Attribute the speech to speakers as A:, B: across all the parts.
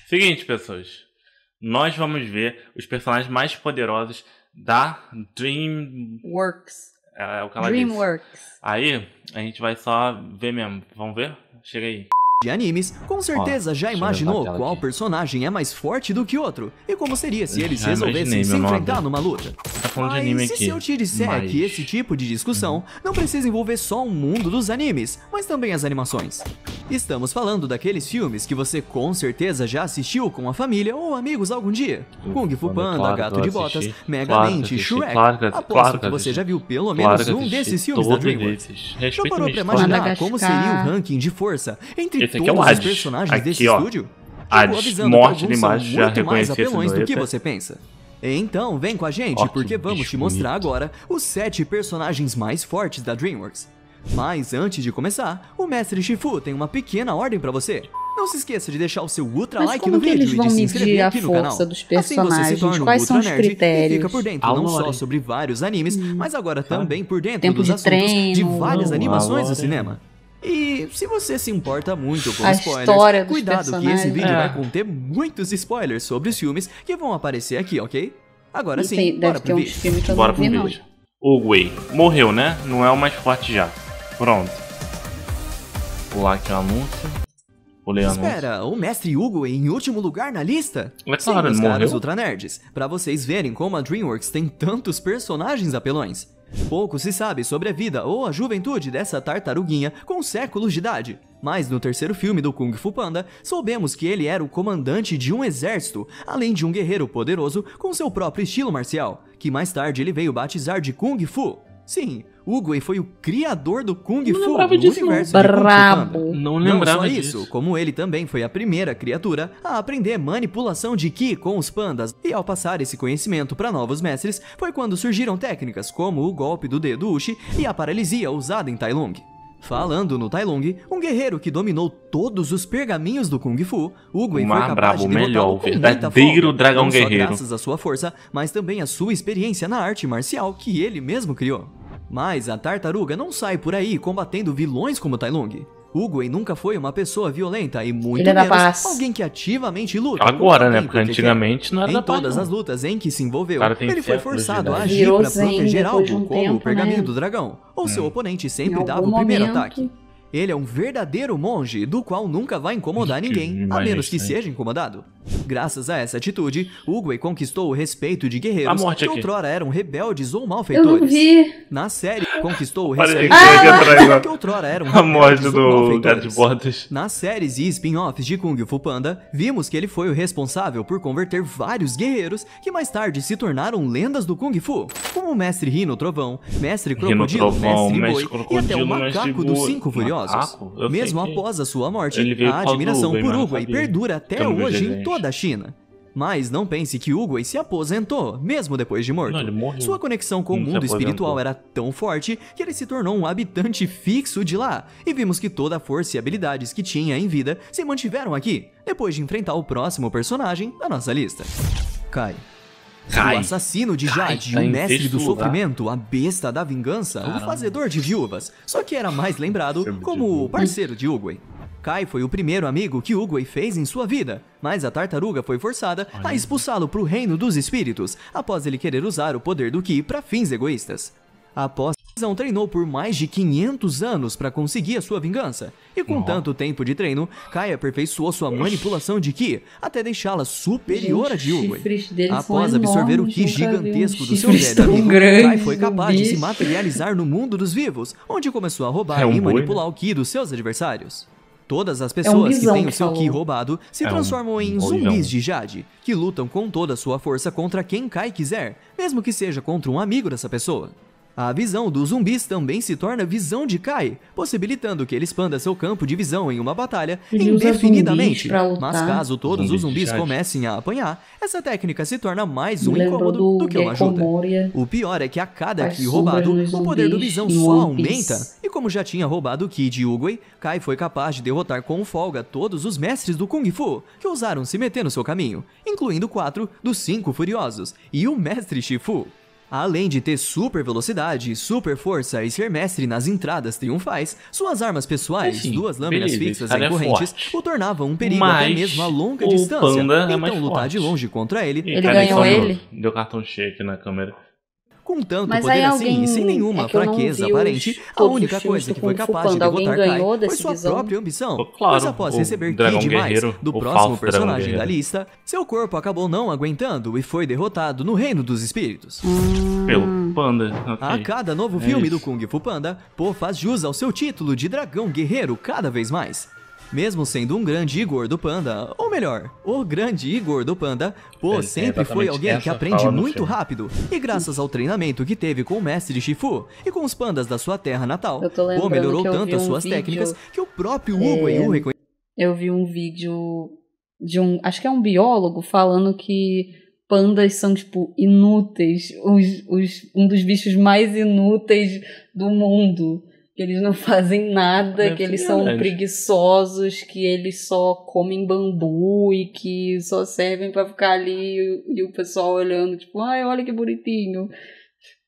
A: Seguinte, pessoas. Nós vamos ver os personagens mais poderosos da
B: DreamWorks.
A: É o que ela
B: DreamWorks.
A: disse. Aí, a gente vai só ver mesmo. Vamos ver? Chega aí.
C: De animes, com certeza já imaginou qual personagem é mais forte do que outro e como seria se eles resolvessem se enfrentar numa luta. Mas e se eu te disser que esse tipo de discussão não precisa envolver só o mundo dos animes, mas também as animações? Estamos falando daqueles filmes que você com certeza já assistiu com a família ou amigos algum dia. Kung Fu Panda, Gato de Botas, Megamente e Shrek. Aposto que você já viu pelo menos um desses filmes da DreamWorks. Já parou pra imaginar como seria o ranking de força entre todos os personagens desse estúdio? Avisando que alguns são muito mais apelões do que você pensa. Então vem com a gente, porque vamos te mostrar agora os 7 personagens mais fortes da DreamWorks. Mas antes de começar, o Mestre Shifu tem uma pequena ordem pra você. Não se esqueça de deixar o seu ultra like no vídeo e de se inscrever aqui no canal. Assim você se torna um ultra nerd e fica por dentro não só sobre vários animes, mas agora também por dentro dos assuntos de várias animações do cinema. E se você se importa muito com spoilers, cuidado que esse vídeo vai conter muitos spoilers sobre os filmes que vão aparecer aqui, ok? Agora sim, bora pro vídeo.
A: Bora pro vídeo. Oogway morreu, né? Não é o mais forte já. Pronto. Pular aqui o anúncio. Pulei o anúncio.
C: Espera, o Mestre Oogway em último lugar na lista?
A: É claro, ele morreu.
C: Ultra Nerds, pra vocês verem como a DreamWorks tem tantos personagens apelões. Pouco se sabe sobre a vida ou a juventude dessa tartaruguinha com séculos de idade. Mas no terceiro filme do Kung Fu Panda, soubemos que ele era o comandante de um exército, além de um guerreiro poderoso com seu próprio estilo marcial, que mais tarde ele veio batizar de Kung Fu. Sim, Oogway foi o criador do Kung Fu no universo de Kung Fu Panda.
A: Não lembrava
C: disso. Não só isso, como ele também foi a primeira criatura a aprender manipulação de Ki com os pandas. E ao passar esse conhecimento para novos mestres, foi quando surgiram técnicas como o golpe do dedo Uchi e a paralisia usada em Tai Lung. Falando no Tai Lung, um guerreiro que dominou todos os pergaminhos do Kung Fu, Oogway foi capaz de derrotar o
A: verdadeiro dragão guerreiro.
C: Não só graças à sua força, mas também à sua experiência na arte marcial que ele mesmo criou. Mas a tartaruga não sai por aí combatendo vilões como Tai Lung. Oogway nunca foi uma pessoa violenta e muito menos alguém que ativamente luta.
A: Agora, né? Porque antigamente não era da paz.
C: Em todas as lutas em que se envolveu, ele foi forçado a agir para proteger algo, como o pergaminho do dragão. Ou seu oponente sempre dava o primeiro ataque. Ele é um verdadeiro monge, do qual nunca vai incomodar ninguém, a menos que seja incomodado. Graças a essa atitude, Oogway conquistou o respeito de guerreiros que outrora eram rebeldes ou malfeitores.
B: Eu não vi.
C: Na série, conquistou o respeito que outrora eram
A: rebeldes ou malfeitores.
C: Nas séries e spin-offs de Kung Fu Panda, vimos que ele foi o responsável por converter vários guerreiros que mais tarde se tornaram lendas do Kung Fu, como o Mestre Rino Trovão, Mestre Crocodilo, Mestre Boi e até o Macaco dos 5 Furiosos. Mesmo após a sua morte, a admiração por Oogway perdura até hoje em toda a China. Mas não pense que Oogway se aposentou, mesmo depois de morto. Sua conexão com o mundo espiritual era tão forte que ele se tornou um habitante fixo de lá. E vimos que toda a força e habilidades que tinha em vida se mantiveram aqui, depois de enfrentar o próximo personagem da nossa lista. Kai. O assassino de Jade, o mestre do sofrimento, a besta da vingança, o fazedor de viúvas, só que era mais lembrado como o parceiro de Oogway. Kai foi o primeiro amigo que Oogway fez em sua vida, mas a tartaruga foi forçada a expulsá-lo para o reino dos espíritos, após ele querer usar o poder do Ki para fins egoístas. Após a prisão, treinou por mais de 500 anos para conseguir a sua vingança. E com tanto tempo de treino, Kai aperfeiçoou sua manipulação de Ki até deixá-la superior a de Oogway. Após absorver o Ki gigantesco do seu velho amigo, Kai foi capaz de se materializar no mundo dos vivos, onde começou a roubar e manipular o Ki dos seus adversários. Todas as pessoas que têm o seu Ki roubado se transformam em zumbis de Jade, que lutam com toda a sua força contra quem Kai quiser, mesmo que seja contra um amigo dessa pessoa. A visão dos zumbis também se torna visão de Kai, possibilitando que ele expanda seu campo de visão em uma batalha indefinidamente. Mas caso todos os zumbis comecem a apanhar, essa técnica se torna mais um incômodo do que uma ajuda. O pior é que a cada Ki roubado, o poder do visão só aumenta. E como já tinha roubado o Ki de Oogway, Kai foi capaz de derrotar com folga todos os mestres do Kung Fu que ousaram se meter no seu caminho, incluindo 4 dos 5 Furiosos e o Mestre Shifu. Além de ter super velocidade, super força e ser mestre nas entradas triunfais, suas armas pessoais, duas lâminas fixas em correntes, o tornavam um perigo até mesmo a longa distância. Então lutar de longe contra ele...
B: Ele ganhou ele?
A: Deu cartão cheio aqui na câmera.
C: Com tanto poder assim e sem nenhuma fraqueza aparente, a única coisa que foi capaz de derrotar Kai foi sua própria ambição. Pois após receber Ki demais do próximo personagem da lista, seu corpo acabou não aguentando e foi derrotado no Reino dos Espíritos.
A: Pelo Panda.
C: A cada novo filme do Kung Fu Panda, Po faz jus ao seu título de dragão guerreiro cada vez mais. Mesmo sendo um grande Igor do Panda, ou melhor, o grande Igor do Panda, Po sempre foi alguém que aprende muito rápido, e graças ao treinamento que teve com o mestre Shifu e com os pandas da sua terra natal, Po melhorou tanto as suas técnicas que o próprio Hugo o reconheceu.
B: Eu vi um vídeo de acho que é um biólogo, falando que pandas são, tipo, inúteis, um dos bichos mais inúteis do mundo. Que eles não fazem nada, que eles são preguiçosos, que eles só comem bambu e que só servem pra ficar ali e o pessoal olhando, tipo, ai, olha que bonitinho.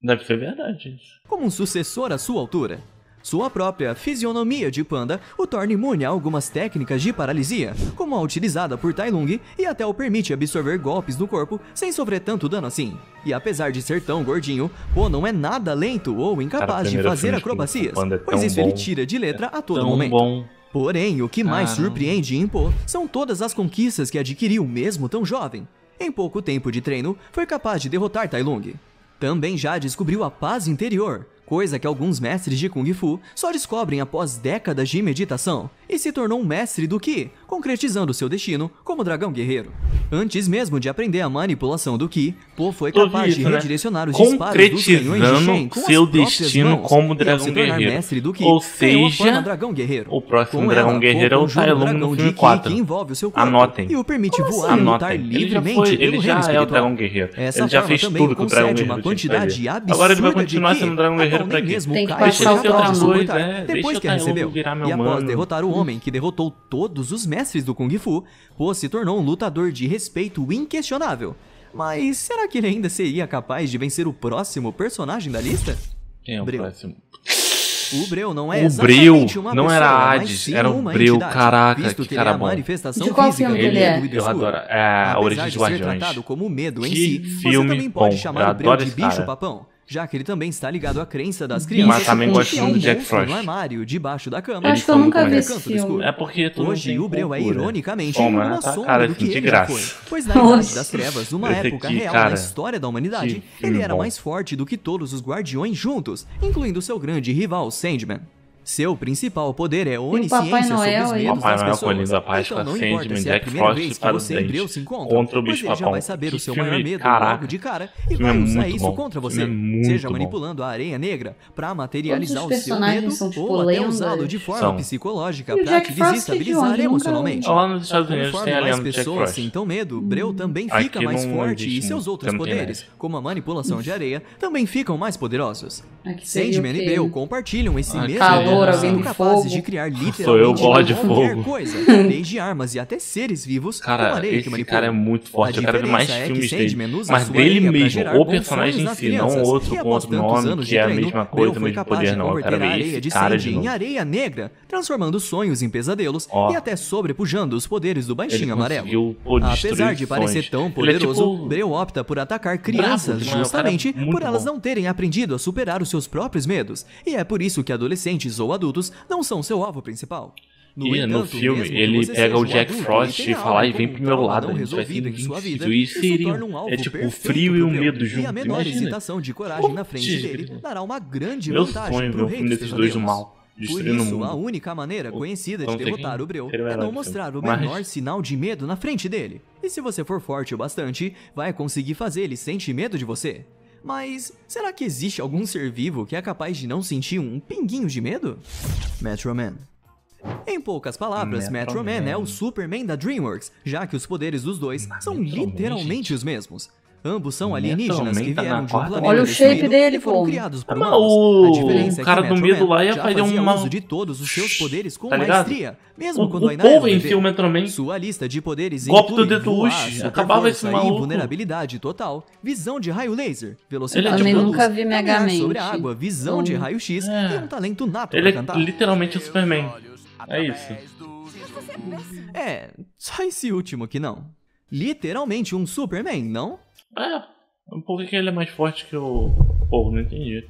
A: Deve ser verdade isso.
C: Como um sucessor à sua altura. Sua própria fisionomia de panda o torna imune a algumas técnicas de paralisia, como a utilizada por Tai Lung, e até o permite absorver golpes no corpo sem sofrer tanto dano assim. E apesar de ser tão gordinho, Po não é nada lento ou incapaz de fazer acrobacias, pois isso ele tira de letra a todo momento. Porém, o que mais surpreende em Po são todas as conquistas que adquiriu mesmo tão jovem. Em pouco tempo de treino, foi capaz de derrotar Tai Lung. Também já descobriu a paz interior, coisa que alguns mestres de Kung Fu só descobrem após décadas de meditação, e se tornou um mestre do Ki, concretizando seu destino como dragão guerreiro. Antes mesmo de aprender a manipulação do Ki, Po foi capaz de redirecionar os disparos dos canhões de Shen com seu destino como dragão guerreiro. Mestre do Ki, ou seja, dragão guerreiro.
A: O próximo dragão guerreiro é o Tai Lung no filme 4.
C: Que envolve o seu corpo
A: Anotem.
C: E o permite voar e lutar livremente
A: ele já é o dragão guerreiro. Ele já fez tudo que o dragão guerreiro
C: quantidade absurda.
A: Agora ele vai continuar sendo dragão guerreiro pra quê?
B: Tem que passar o plano.
C: Depois que recebeu. E após derrotar o homem que derrotou todos os mestres do Kung Fu, Po se tornou um lutador de respeito inquestionável. Mas será que ele ainda seria capaz de vencer o próximo personagem da lista?
A: Quem é o próximo?
C: O Breu não é
A: exatamente uma pessoa, não era Hades, era o Breu, caraca, que cara bom.
C: De qual filme
B: ele é?
A: Eu adoro, A Origem dos Guardiões.
C: Tratado como medo em
A: que
C: si,
A: filme
C: você também pode
A: bom,
C: chamar o Breu de bicho-papão, já que ele também está ligado à crença das crianças.
A: Mas também gosto muito do Jack Frost.
C: No armário, debaixo da cama.
B: Acho que eu nunca vi esse filme.
A: É porque
C: hoje o Breu é ironicamente uma sombra do que ele já foi. Pois na Idade das Trevas, uma época real na história da humanidade, ele era mais forte do que todos os guardiões juntos, incluindo seu grande rival Sandman. Seu principal poder é onisciência sobre os medos das pessoas. Então não importa se é a primeira vez que você e Breu se encontram, pois ele já vai saber o seu maior medo logo de cara e vai usar isso contra você, seja manipulando a areia negra pra materializar o seu medo ou até usá-lo de forma psicológica pra te desestabilizar emocionalmente.
A: Lá nos Estados Unidos
C: Conforme
A: tem a
C: mais
A: lenda do Jack
C: pessoas
A: Frost.
C: sintam medo, Breu também fica mais forte e seus outros poderes, como a manipulação de areia, também ficam mais poderosos. Sandman e Breu compartilham esse mesmo sendo capazes de criar literalmente qualquer coisa, desde armas e até seres vivos,
A: cara, esse cara é muito forte, eu quero ver mais filmes dele, mas dele mesmo, o personagem em si, não outro com outro nome, que é a mesma coisa, o mesmo poder, não, eu quero ver esse cara de novo.
C: Em areia negra, transformando sonhos em pesadelos e até sobrepujando os poderes do baixinho amarelo. Apesar de parecer tão poderoso, Breu opta por atacar crianças justamente por elas não terem aprendido a superar os seus próprios medos, e é por isso que adolescentes ou adultos não são seu alvo principal.
A: No filme, ele pega o Jack Frost e fala, e vem pro meu lado, a gente vai ser invencível. E seria, é tipo o frio e o medo junto,
C: e a menor hesitação de coragem na frente dele dará uma grande
A: meu
C: vantagem
A: sonho,
C: pro
A: meu
C: rei
A: filme desses dois do mal.
C: Por isso, a única maneira conhecida de derrotar o Breu é não mostrar o menor sinal de medo na frente dele. E se você for forte o bastante, vai conseguir fazer ele sentir medo de você. Mas será que existe algum ser vivo que é capaz de não sentir um pinguinho de medo? Metro Man. Em poucas palavras, Metro Man é o Superman da DreamWorks, já que os poderes dos dois são literalmente os mesmos. Ambos são alienígenas que vieram de um planeta.
B: Olha o shape dele,
C: foram
B: pô.
C: criados por
A: O cara do medo lá ia fazer
C: uso de todos os seus poderes com maestria, mesmo quando
A: o povo em si, o Metroman.
C: Sua lista de poderes
A: inclui
C: voar,
A: acabava esse maluco.
C: Invulnerabilidade total, visão de raio laser, velocidade
B: de luz, nunca vi Megamente.
C: Sobre a água, visão de raio-x e um talento nato
A: pra
C: cantar.
A: Ele é literalmente o Superman. É isso.
C: Só esse último que não. Literalmente um Superman, não?
A: Por que ele é mais forte que o povo? Não entendi.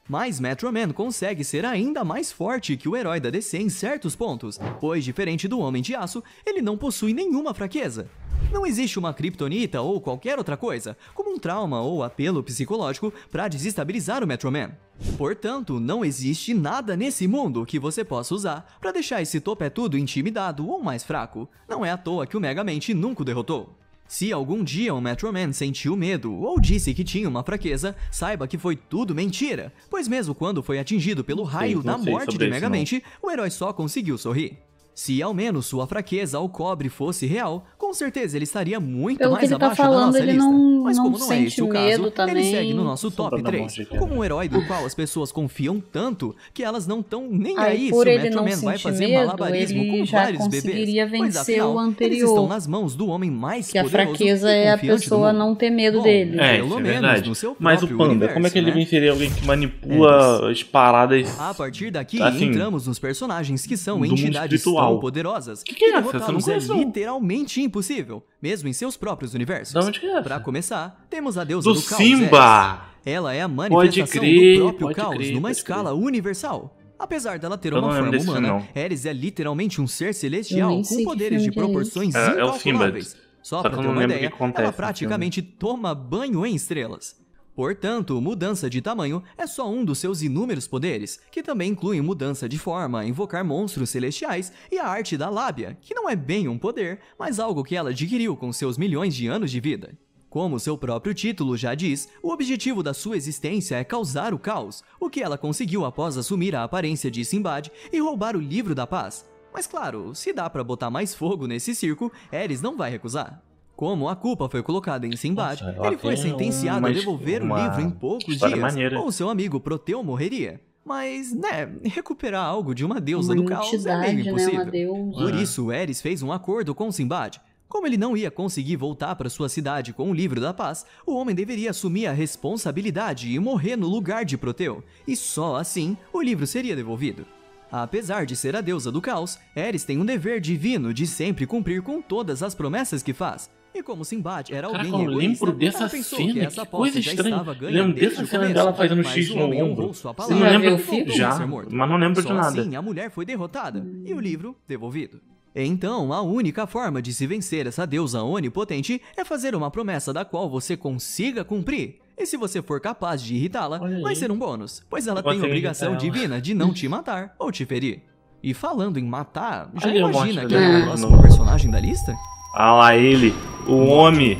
C: Mas Metro Man consegue ser ainda mais forte que o herói da DC em certos pontos, pois, diferente do Homem de Aço, ele não possui nenhuma fraqueza. Não existe uma kryptonita ou qualquer outra coisa, como um trauma ou apelo psicológico, para desestabilizar o Metro Man. Portanto, não existe nada nesse mundo que você possa usar para deixar esse topetudo intimidado ou mais fraco. Não é à toa que o Megamente nunca o derrotou. Se algum dia o Metro Man sentiu medo ou disse que tinha uma fraqueza, saiba que foi tudo mentira, pois mesmo quando foi atingido pelo raio da morte de Megamente, o herói só conseguiu sorrir. Se ao menos sua fraqueza ao cobre fosse real, com certeza ele estaria muito mais abaixo da nossa lista. Mas como não é esse o caso, ele segue no nosso top 3, como um herói do qual as pessoas confiam tanto que elas não estão nem aí se o Metro Man vai fazer malabarismo com vários bebês, pois afinal, eles estão nas mãos do homem mais poderoso
B: e a fraqueza é a pessoa não ter medo dele.
A: Pelo menos no seu próprio Mas o Panda, como é que ele venceria alguém que manipula as paradas?
C: A partir daqui, entramos nos personagens que são entidades tão poderosas
A: que é essa?
C: derrotá-los é literalmente impossível, mesmo em seus próprios universos.
A: De onde que é essa?
C: Pra começar, temos a deusa do caos,
A: Simba!
C: Ela é a manifestação do próprio caos numa escala universal. Apesar dela ter uma forma humana, Ares é literalmente um ser celestial com poderes de proporções incalculáveis. Só pra ter uma ideia, ela praticamente toma banho em estrelas. Portanto, mudança de tamanho é só um dos seus inúmeros poderes, que também incluem mudança de forma, invocar monstros celestiais e a arte da lábia, que não é bem um poder, mas algo que ela adquiriu com seus milhões de anos de vida. Como seu próprio título já diz, o objetivo da sua existência é causar o caos, o que ela conseguiu após assumir a aparência de Sinbad e roubar o Livro da Paz. Mas claro, se dá pra botar mais fogo nesse circo, Ares não vai recusar. Como a culpa foi colocada em Sinbad, ele foi sentenciado a devolver o livro em poucos dias, ou seu amigo Proteu morreria. Mas, recuperar algo de uma deusa do caos é meio impossível. Por isso, Ares fez um acordo com Sinbad. Como ele não ia conseguir voltar para sua cidade com o Livro da Paz, o homem deveria assumir a responsabilidade e morrer no lugar de Proteu, e só assim o livro seria devolvido. Apesar de ser a deusa do caos, Ares tem um dever divino de sempre cumprir com todas as promessas que faz. E como Sinbad era alguém egoísta,
A: eu lembro dessa cena, que coisa estranha. Lembro dessa cena dela fazendo X no ombro.
C: Eu não lembro
A: já, mas não lembro de nada.
C: Assim, a mulher foi derrotada e o livro devolvido. Então, a única forma de se vencer essa deusa onipotente é fazer uma promessa da qual você consiga cumprir. E se você for capaz de irritá-la, vai ser um bônus, pois ela tem a obrigação divina de não te matar ou te ferir. E falando em matar, já imagina quem é o próximo personagem da lista?
A: Ah lá ele, o homem.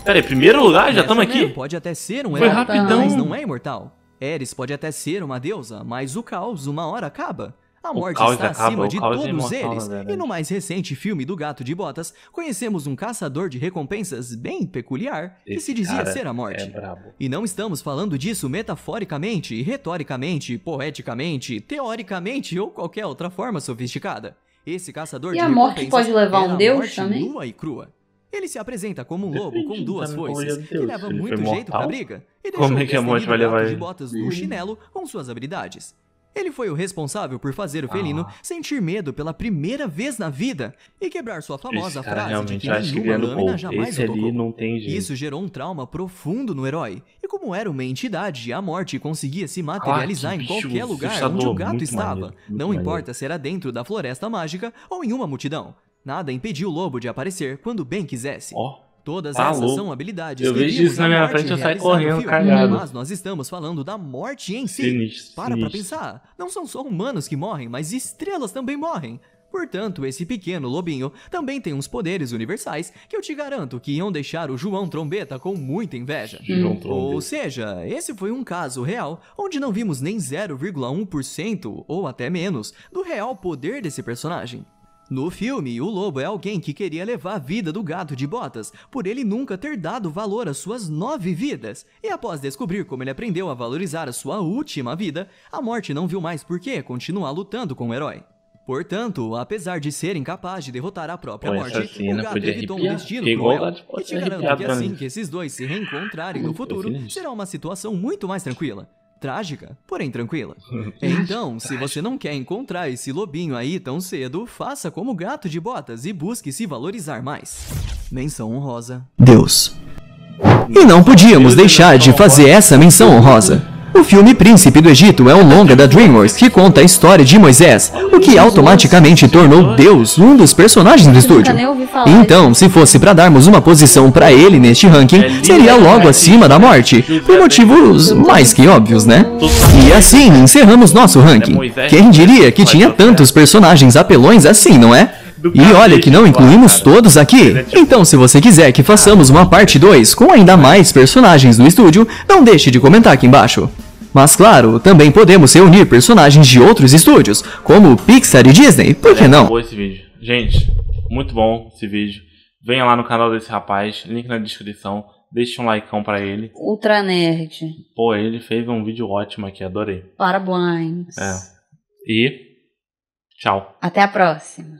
A: Pera aí, primeiro lugar, já estamos aqui?
C: Pode até ser um
A: herói,
C: mas não é imortal. Ares pode até ser uma deusa, mas o caos uma hora acaba. A morte está acima de todos eles, e no mais recente filme do Gato de Botas, conhecemos um caçador de recompensas bem peculiar, que se dizia ser a morte. E não estamos falando disso metaforicamente, retoricamente, poeticamente, teoricamente ou qualquer outra forma sofisticada. Esse caçador de recompensas
B: a morte pode levar um deus também?
C: Nua e crua. Ele se apresenta como um lobo com duas foices, que leva muito jeito pra briga, e deixou o
A: morte vai levar
C: de Botas no chinelo com suas habilidades. Ele foi o responsável por fazer o felino sentir medo pela primeira vez na vida e quebrar sua famosa frase de que nenhuma lâmina jamais o tocou. Isso gerou um trauma profundo no herói. E como era uma entidade, a morte conseguia se materializar em qualquer lugar onde o gato estava. Não importa se era dentro da floresta mágica ou em uma multidão. Nada impediu o lobo de aparecer quando bem quisesse. Todas essas são habilidades
A: eu
C: que
A: vejo isso na minha frente, eu saio correndo, cagado.
C: Mas nós estamos falando da morte em si. Para pra pensar. Não são só humanos que morrem, mas estrelas também morrem. Portanto, esse pequeno lobinho também tem uns poderes universais que eu te garanto que iam deixar o João Trombeta com muita inveja. Ou seja, esse foi um caso real onde não vimos nem 0,1% ou até menos do real poder desse personagem. No filme, o lobo é alguém que queria levar a vida do Gato de Botas, por ele nunca ter dado valor às suas 9 vidas. E após descobrir como ele aprendeu a valorizar a sua última vida, a morte não viu mais por que continuar lutando com o herói. Portanto, apesar de ser incapaz de derrotar a própria morte, o gato evitou um destino cruel. E te garanto que assim que esses dois se reencontrarem no futuro, será uma situação muito mais tranquila. Trágica, porém tranquila. Então, se você não quer encontrar esse lobinho aí tão cedo, faça como o Gato de Botas e busque se valorizar mais. Menção honrosa: Deus. E não podíamos deixar de fazer essa menção honrosa. O filme Príncipe do Egito é um longa da DreamWorks que conta a história de Moisés, o que automaticamente tornou Deus um dos personagens do estúdio. Então, se fosse para darmos uma posição para ele neste ranking, seria logo acima da morte, por motivos mais que óbvios, né? E assim encerramos nosso ranking. Quem diria que tinha tantos personagens apelões assim, não é? E olha que não incluímos todos aqui. Então, se você quiser que façamos uma parte 2 com ainda mais personagens do estúdio, não deixe de comentar aqui embaixo. Mas claro, também podemos reunir personagens de outros estúdios, como Pixar e Disney, por que não?
A: Esse vídeo. Gente, muito bom esse vídeo. Venha lá no canal desse rapaz, link na descrição. Deixe um likeão pra ele.
B: Ultra Nerd.
A: Pô, ele fez um vídeo ótimo aqui, adorei.
B: Parabéns.
A: E tchau.
B: Até a próxima.